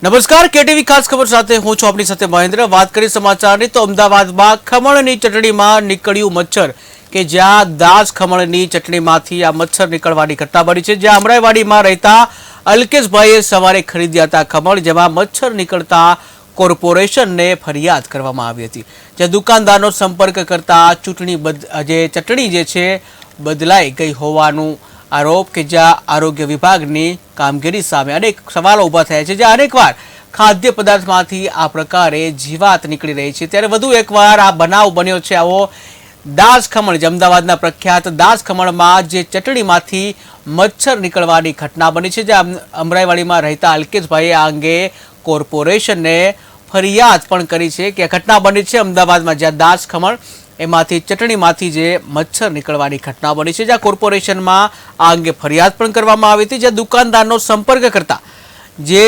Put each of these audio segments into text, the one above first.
નમસ્કાર, કેટીવી ખાસ ખબર સાથે હું છું આપની સાથે મહેન્દ્ર। વાત કરી સમાચારની તો અમદાવાદમાં ખમણની ચટણીમાં નીકળ્યું મચ્છર કે જ્યાં દાસ ખમણની ચટણીમાંથી આ મચ્છર નીકળવાની ઘટના બની છે। જ્યાં અમરાઈવાડીમાં રહેતા અલ્કેશભાઈએ સવારે ખરીદ્યા હતા ખમણ, જેમાં મચ્છર નીકળતા કોર્પોરેશનને ફરિયાદ કરવામાં આવી હતી। જ્યાં દુકાનદારનો સંપર્ક કરતા ચટણી જે છે બદલાઈ ગઈ હોવાનું આરોપ કે જ્યાં આરોગ્ય વિભાગની કામગીરી સામે અનેક સવાલો ઊભા થયા છે। જ્યાં અનેકવાર ખાદ્ય પદાર્થમાંથી આ પ્રકારે જીવાત નીકળી રહી છે, ત્યારે વધુ એકવાર આ બનાવ બન્યો છે। આવો દાસ ખમણ, જે અમદાવાદના પ્રખ્યાત દાસ ખમણમાં જે ચટણીમાંથી મચ્છર નીકળવાની ઘટના બની છે, જ્યાં અમરાઈવાડીમાં રહેતા અલ્કેશભાઈએ આ અંગે કોર્પોરેશનને ફરિયાદ પણ કરી છે કે ઘટના બની છે અમદાવાદમાં, જ્યાં દાસ ખમણ એમાંથી ચટણીમાંથી જે મચ્છર નીકળવાની ઘટના બની છે, જ્યાં કોર્પોરેશનમાં આ અંગે ફરિયાદ પણ કરવામાં આવી હતી। જ્યાં દુકાનદારનો સંપર્ક કરતા જે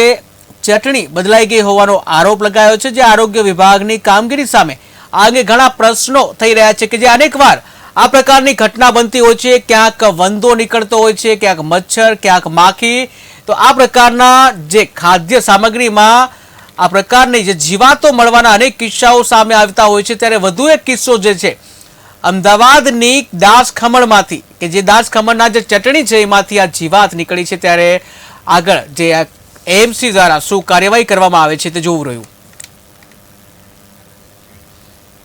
ચટણી બદલાઈ ગઈ હોવાનો આરોપ લગાયો છે। જે આરોગ્ય વિભાગની કામગીરી સામે આ અંગે ઘણા પ્રશ્નો થઈ રહ્યા છે કે જે અનેકવાર આ પ્રકારની ઘટના બનતી હોય છે। ક્યાંક વંદો નીકળતો હોય છે, ક્યાંક મચ્છર, ક્યાંક માખી। તો આ પ્રકારના જે ખાદ્ય સામગ્રીમાં આ પ્રકારની જે જીવાતો મળવાના અનેક કિસ્સાઓ સામે આવતા હોય છે, ત્યારે વધુ એક કિસ્સો જે છે અમદાવાદની દાસ ખમણમાંથી કે જે દાસ ખમણના જે ચટણી છે એમાંથી આ જીવાત નીકળી છે। ત્યારે આગળ જે એએમસી દ્વારા શું કાર્યવાહી કરવામાં આવે છે તે જોવું રહ્યું।